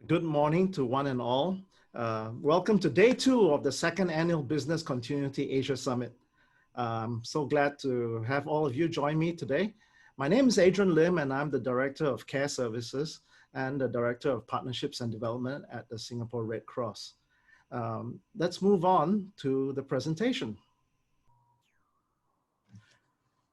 Good morning to one and all. Welcome to day two of the second annual Business Continuity Asia Summit. I'm so glad to have all of you join me today. My name is Adrian Lim and I'm the Director of Care Services and the Director of Partnerships and Development at the Singapore Red Cross. Let's move on to the presentation.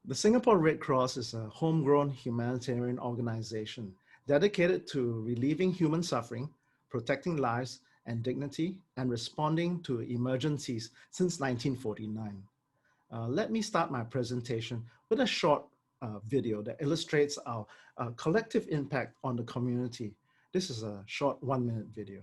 The Singapore Red Cross is a homegrown humanitarian organization dedicated to relieving human suffering, protecting lives and dignity, and responding to emergencies since 1949. Let me start my presentation with a short video that illustrates our collective impact on the community. This is a short 1-minute video.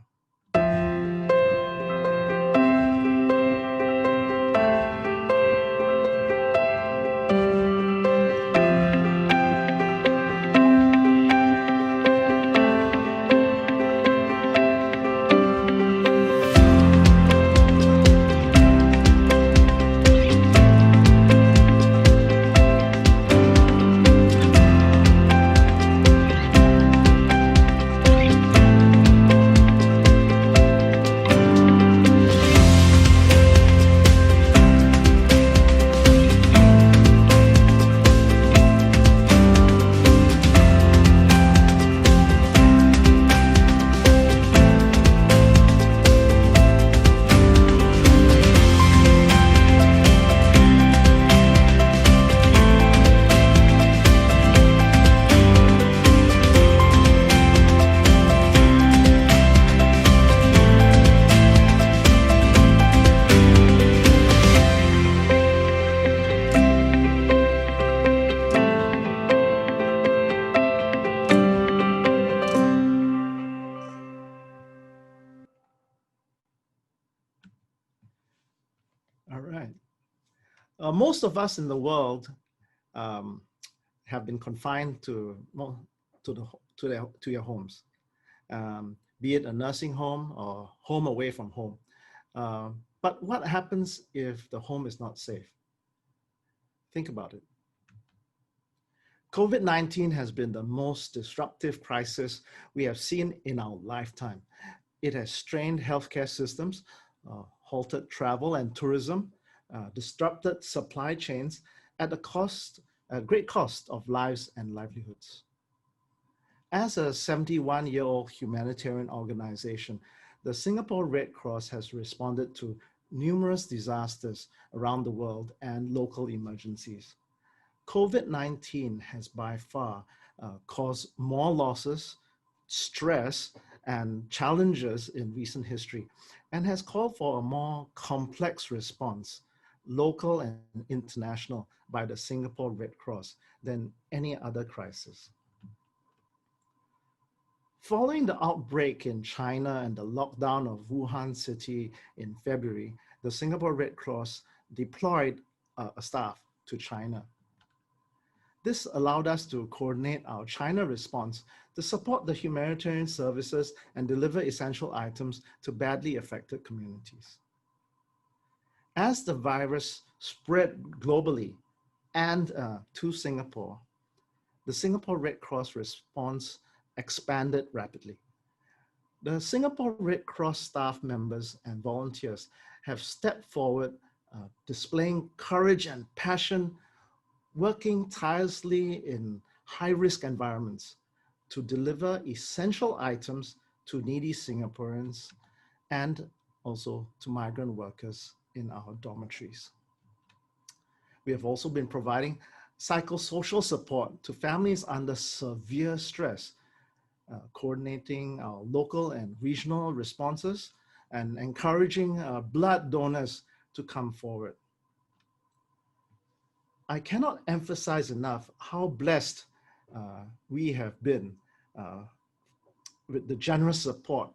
All right. Most of us in the world have been confined to your homes, be it a nursing home or home away from home. But what happens if the home is not safe? Think about it. COVID-19 has been the most disruptive crisis we have seen in our lifetime. It has strained healthcare systems, halted travel and tourism, disrupted supply chains at a great cost of lives and livelihoods. As a 71-year-old humanitarian organization, the Singapore Red Cross has responded to numerous disasters around the world and local emergencies. COVID-19 has by far caused more losses, stress, and challenges in recent history, and has called for a more complex response, local and international, by the Singapore Red Cross than any other crisis. Following the outbreak in China and the lockdown of Wuhan city in February, the Singapore Red Cross deployed a staff to China. This allowed us to coordinate our China response to support the humanitarian services and deliver essential items to badly affected communities. As the virus spread globally and to Singapore, the Singapore Red Cross response expanded rapidly. The Singapore Red Cross staff members and volunteers have stepped forward, displaying courage and passion, working tirelessly in high-risk environments to deliver essential items to needy Singaporeans and also to migrant workers in our dormitories. We have also been providing psychosocial support to families under severe stress, coordinating our local and regional responses and encouraging blood donors to come forward. I cannot emphasize enough how blessed we have been with the generous support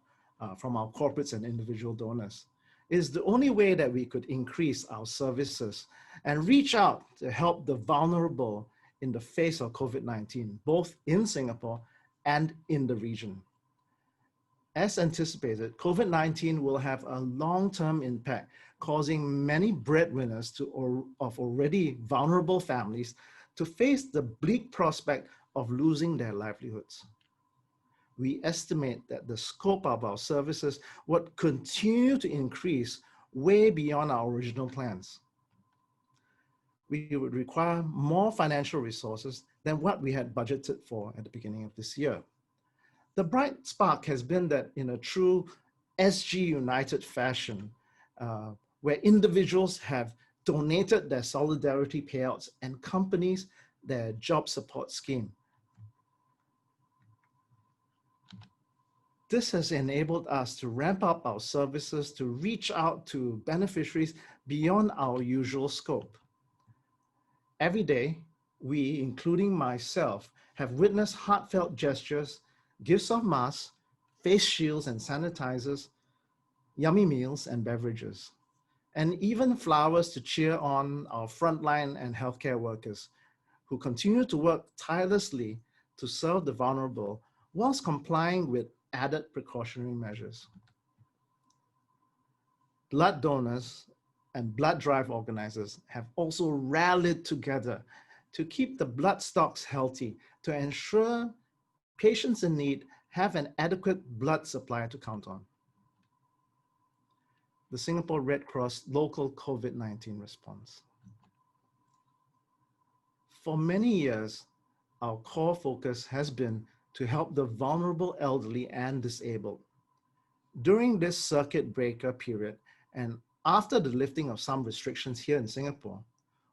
from our corporates and individual donors. It is the only way that we could increase our services and reach out to help the vulnerable in the face of COVID-19, both in Singapore and in the region. As anticipated, COVID-19 will have a long-term impact, causing many breadwinners of already vulnerable families to face the bleak prospect of losing their livelihoods. We estimate that the scope of our services would continue to increase way beyond our original plans. We would require more financial resources than what we had budgeted for at the beginning of this year. The bright spark has been that in a true SG United fashion, where individuals have donated their solidarity payouts and companies their job support scheme. This has enabled us to ramp up our services to reach out to beneficiaries beyond our usual scope. Every day, we, including myself, have witnessed heartfelt gestures, gifts of masks, face shields and sanitizers, yummy meals and beverages, and even flowers to cheer on our frontline and healthcare workers who continue to work tirelessly to serve the vulnerable whilst complying with added precautionary measures. Blood donors and blood drive organizers have also rallied together to keep the blood stocks healthy to ensure patients in need have an adequate blood supply to count on. The Singapore Red Cross local COVID-19 response. For many years, our core focus has been to help the vulnerable elderly and disabled. During this circuit breaker period, and after the lifting of some restrictions here in Singapore,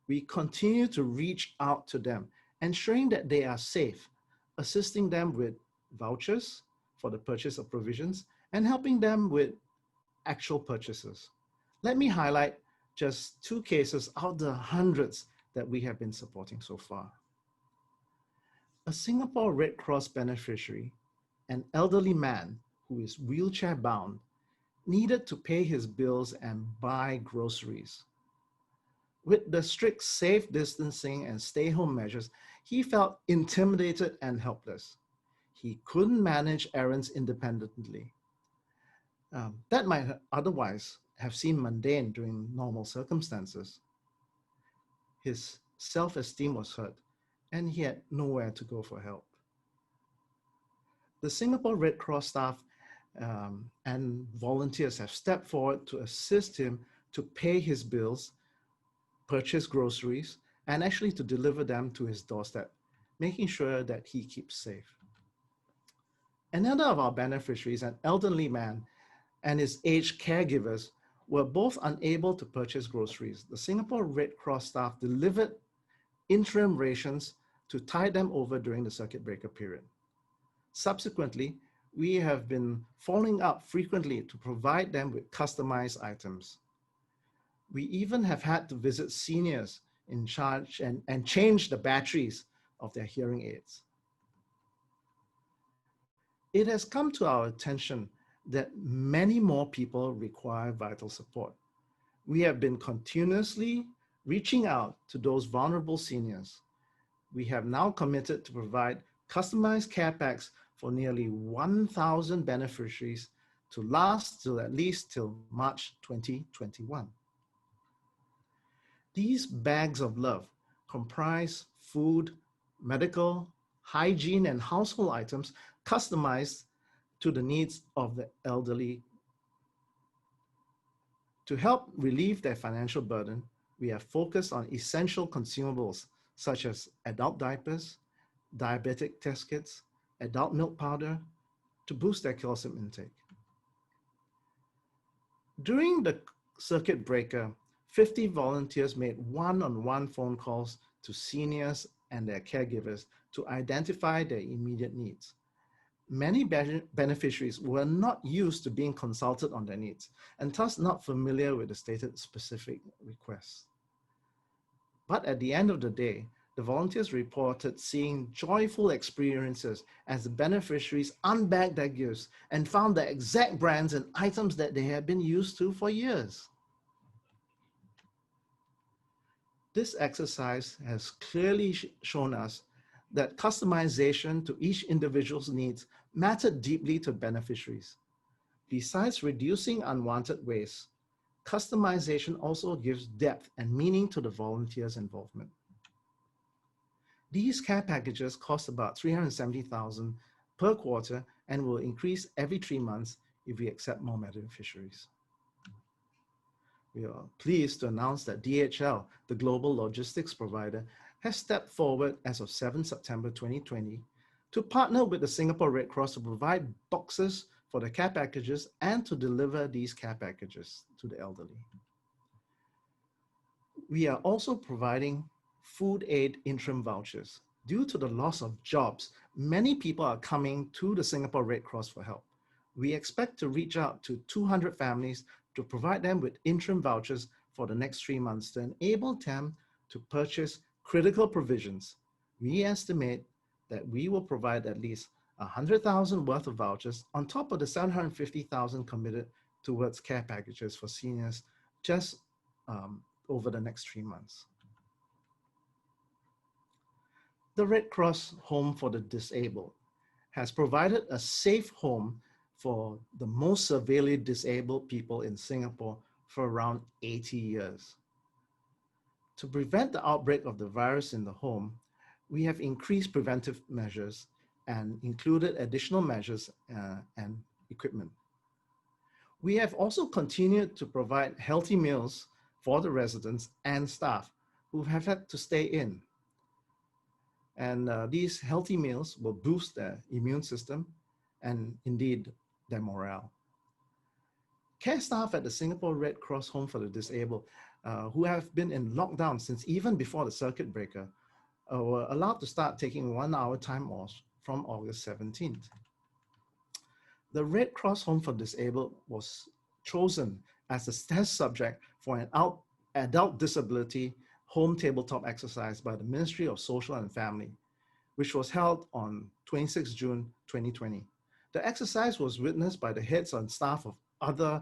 we continue to reach out to them, ensuring that they are safe, assisting them with vouchers for the purchase of provisions, and helping them with actual purchases. Let me highlight just 2 cases out of the hundreds that we have been supporting so far. A Singapore Red Cross beneficiary, an elderly man who is wheelchair bound, needed to pay his bills and buy groceries. With the strict safe distancing and stay-home measures, he felt intimidated and helpless. He couldn't manage errands independently. That might otherwise have seemed mundane during normal circumstances. His self-esteem was hurt, and he had nowhere to go for help. The Singapore Red Cross staff and volunteers have stepped forward to assist him to pay his bills, purchase groceries, and actually to deliver them to his doorstep, making sure that he keeps safe. Another of our beneficiaries, an elderly man, and his aged caregivers were both unable to purchase groceries. The Singapore Red Cross staff delivered interim rations to tide them over during the circuit breaker period. Subsequently, we have been following up frequently to provide them with customized items. We even have had to visit seniors in charge and change the batteries of their hearing aids. It has come to our attention that many more people require vital support. We have been continuously reaching out to those vulnerable seniors. We have now committed to provide customized care packs for nearly 1,000 beneficiaries to last till at least till March 2021. These bags of love comprise food, medical, hygiene, and household items customized to the needs of the elderly. To help relieve their financial burden, we have focused on essential consumables such as adult diapers, diabetic test kits, adult milk powder to boost their calcium intake. During the circuit breaker, 50 volunteers made one-on-one phone calls to seniors and their caregivers to identify their immediate needs. Many beneficiaries were not used to being consulted on their needs and thus not familiar with the stated specific requests. But at the end of the day, the volunteers reported seeing joyful experiences as the beneficiaries unbagged their gifts and found the exact brands and items that they had been used to for years. This exercise has clearly shown us that customization to each individual's needs mattered deeply to beneficiaries. Besides reducing unwanted waste, customization also gives depth and meaning to the volunteers' involvement. These care packages cost about $370,000 per quarter and will increase every 3 months if we accept more beneficiaries. We are pleased to announce that DHL, the global logistics provider, has stepped forward as of 7 September 2020 to partner with the Singapore Red Cross to provide boxes for the care packages and to deliver these care packages to the elderly. We are also providing food aid interim vouchers. Due to the loss of jobs, many people are coming to the Singapore Red Cross for help. We expect to reach out to 200 families to provide them with interim vouchers for the next 3 months to enable them to purchase critical provisions. We estimate that we will provide at least 100,000 worth of vouchers on top of the 750,000 committed towards care packages for seniors just over the next 3 months. The Red Cross Home for the Disabled has provided a safe home for the most severely disabled people in Singapore for around 80 years. To prevent the outbreak of the virus in the home, we have increased preventive measures and included additional measures and equipment. We have also continued to provide healthy meals for the residents and staff who have had to stay in. And these healthy meals will boost their immune system and indeed their morale. Care staff at the Singapore Red Cross Home for the Disabled, who have been in lockdown since even before the circuit breaker, were allowed to start taking 1 hour time off from August 17th. The Red Cross Home for Disabled was chosen as the test subject for an adult disability home tabletop exercise by the Ministry of Social and Family, which was held on 26 June 2020. The exercise was witnessed by the heads and staff of other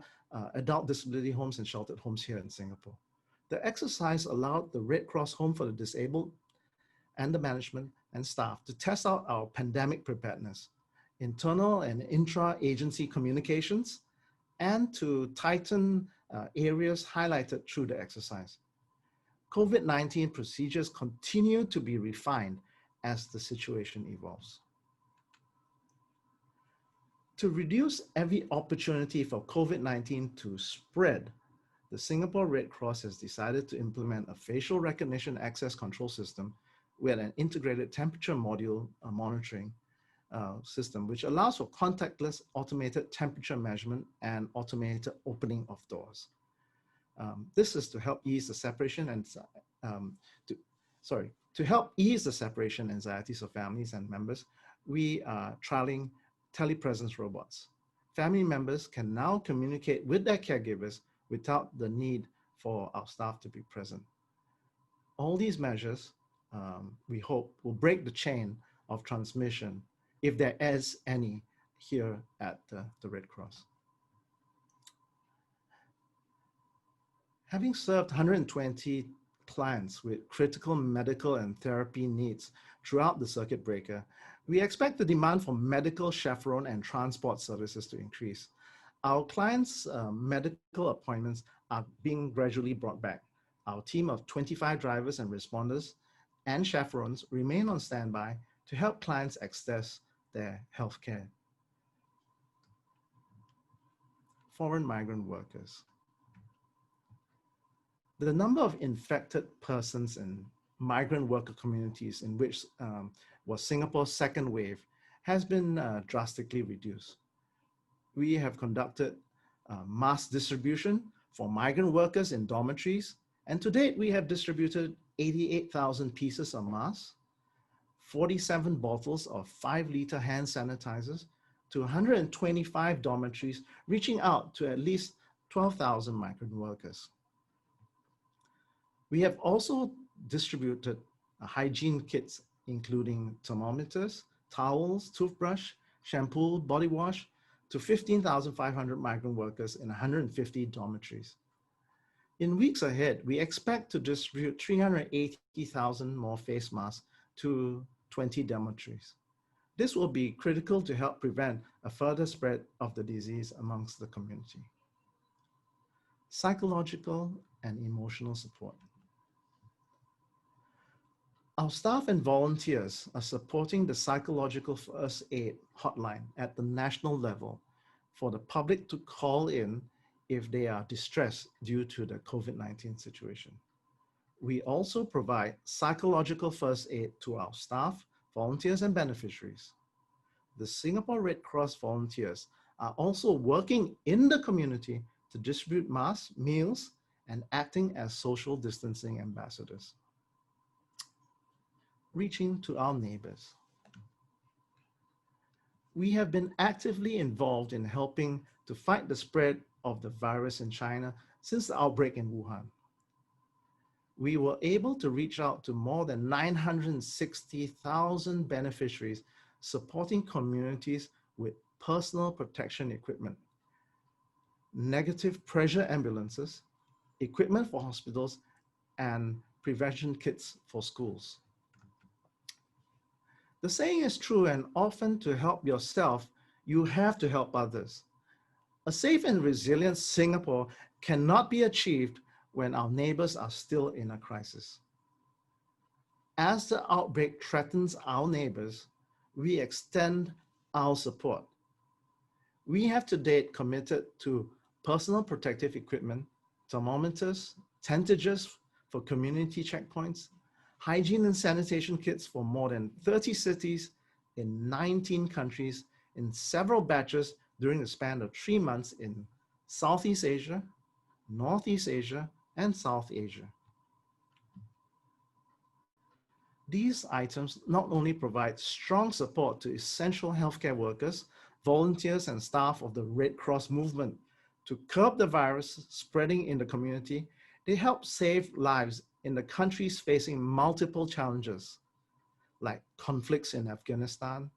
adult disability homes and sheltered homes here in Singapore. The exercise allowed the Red Cross Home for the Disabled and the management and staff to test out our pandemic preparedness, internal and intra-agency communications, and to tighten areas highlighted through the exercise. COVID-19 procedures continue to be refined as the situation evolves. To reduce every opportunity for COVID-19 to spread, the Singapore Red Cross has decided to implement a facial recognition access control system with an integrated temperature module monitoring system, which allows for contactless automated temperature measurement and automated opening of doors. This is to help ease the separation and to help ease the separation anxieties of families and members. We are trialing telepresence robots. Family members can now communicate with their caregivers without the need for our staff to be present. All these measures, we hope, will break the chain of transmission, if there is any, here at the Red Cross. Having served 120 clients with critical medical and therapy needs throughout the circuit breaker, we expect the demand for medical chaperone and transport services to increase. Our clients' medical appointments are being gradually brought back. Our team of 25 drivers and responders and chaperones remain on standby to help clients access their healthcare. Foreign migrant workers. The number of infected persons in migrant worker communities, in which was Singapore's second wave, has been drastically reduced. We have conducted mass distribution for migrant workers in dormitories, and to date we have distributed 88,000 pieces of masks, 47 bottles of 5-liter hand sanitizers to 125 dormitories, reaching out to at least 12,000 migrant workers. We have also distributed hygiene kits, including thermometers, towels, toothbrush, shampoo, body wash, to 15,500 migrant workers in 150 dormitories. In weeks ahead, we expect to distribute 380,000 more face masks to 20 dormitories. This will be critical to help prevent a further spread of the disease amongst the community. Psychological and emotional support. Our staff and volunteers are supporting the psychological first aid hotline at the national level for the public to call in if they are distressed due to the COVID-19 situation. We also provide psychological first aid to our staff, volunteers, and beneficiaries. The Singapore Red Cross volunteers are also working in the community to distribute masks, meals, and acting as social distancing ambassadors. Reaching to our neighbors. We have been actively involved in helping to fight the spread of the virus in China since the outbreak in Wuhan. We were able to reach out to more than 960,000 beneficiaries, supporting communities with personal protection equipment, negative pressure ambulances, equipment for hospitals, and prevention kits for schools. The saying is true, and often to help yourself, you have to help others. A safe and resilient Singapore cannot be achieved when our neighbors are still in a crisis. As the outbreak threatens our neighbors, we extend our support. We have to date committed to personal protective equipment, thermometers, tentages for community checkpoints, hygiene and sanitation kits for more than 30 cities in 19 countries in several batches during the span of 3 months in Southeast Asia, Northeast Asia, and South Asia. These items not only provide strong support to essential healthcare workers, volunteers, and staff of the Red Cross movement to curb the virus spreading in the community, they help save lives in the countries facing multiple challenges, like conflicts in Afghanistan,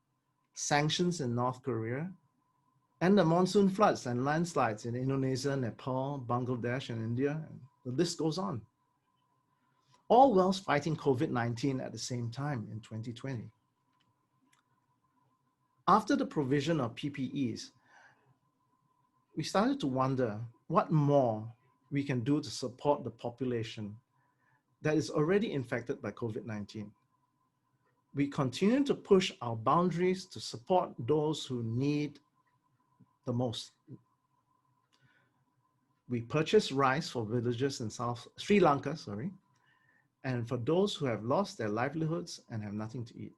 sanctions in North Korea, and the monsoon floods and landslides in Indonesia, Nepal, Bangladesh, and India. And the list goes on. All whilst fighting COVID-19 at the same time in 2020. After the provision of PPEs, we started to wonder what more we can do to support the population that is already infected by COVID-19. We continue to push our boundaries to support those who need the most. We purchase rice for villagers in Sri Lanka, and for those who have lost their livelihoods and have nothing to eat.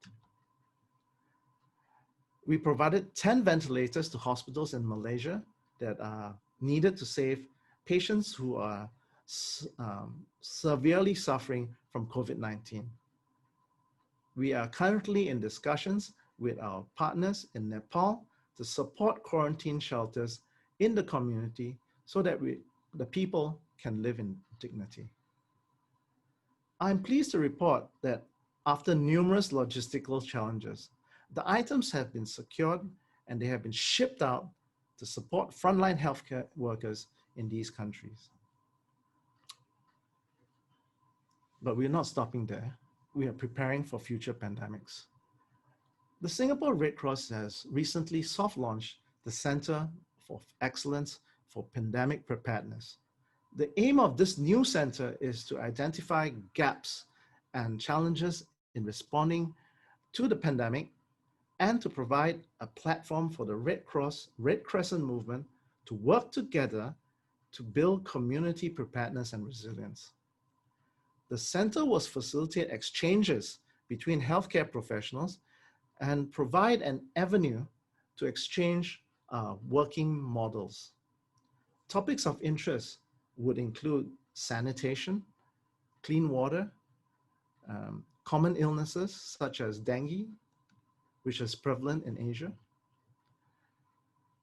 We provided 10 ventilators to hospitals in Malaysia that are needed to save patients who are severely suffering from COVID-19. We are currently in discussions with our partners in Nepal to support quarantine shelters in the community so that the people can live in dignity. I'm pleased to report that after numerous logistical challenges, the items have been secured and they have been shipped out to support frontline healthcare workers in these countries. But we're not stopping there. We are preparing for future pandemics. The Singapore Red Cross has recently soft launched the Center for Excellence for Pandemic Preparedness. The aim of this new center is to identify gaps and challenges in responding to the pandemic and to provide a platform for the Red Cross, Red Crescent movement to work together to build community preparedness and resilience. The center will facilitate exchanges between healthcare professionals and provide an avenue to exchange working models. Topics of interest would include sanitation, clean water, common illnesses such as dengue, which is prevalent in Asia.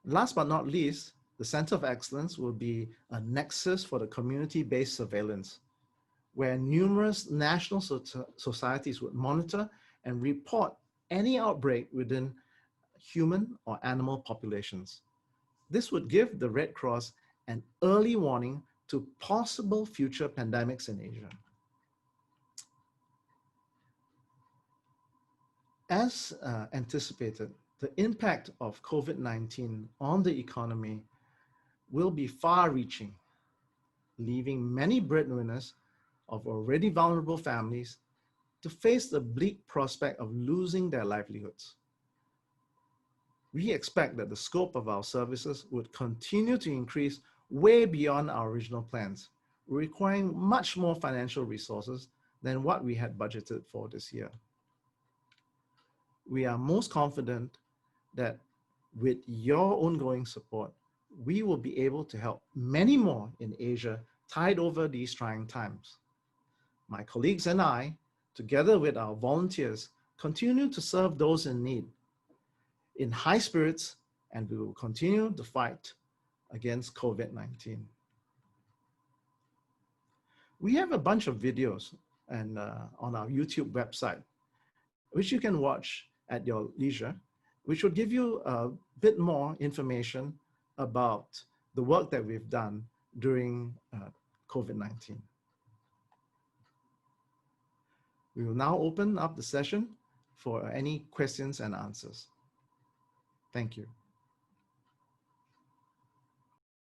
Last but not least, the Center of Excellence will be a nexus for the community-based surveillance, where numerous national societies would monitor and report any outbreak within human or animal populations. This would give the Red Cross an early warning to possible future pandemics in Asia. As anticipated, the impact of COVID-19 on the economy will be far-reaching, leaving many breadwinners of already vulnerable families to face the bleak prospect of losing their livelihoods. We expect that the scope of our services would continue to increase way beyond our original plans, requiring much more financial resources than what we had budgeted for this year. We are most confident that with your ongoing support, we will be able to help many more in Asia tide over these trying times. My colleagues and I, together with our volunteers, continue to serve those in need in high spirits, and we will continue the fight against COVID-19. We have a bunch of videos and on our YouTube website, which you can watch at your leisure, which will give you a bit more information about the work that we've done during COVID-19. We will now open up the session for any questions and answers. Thank you.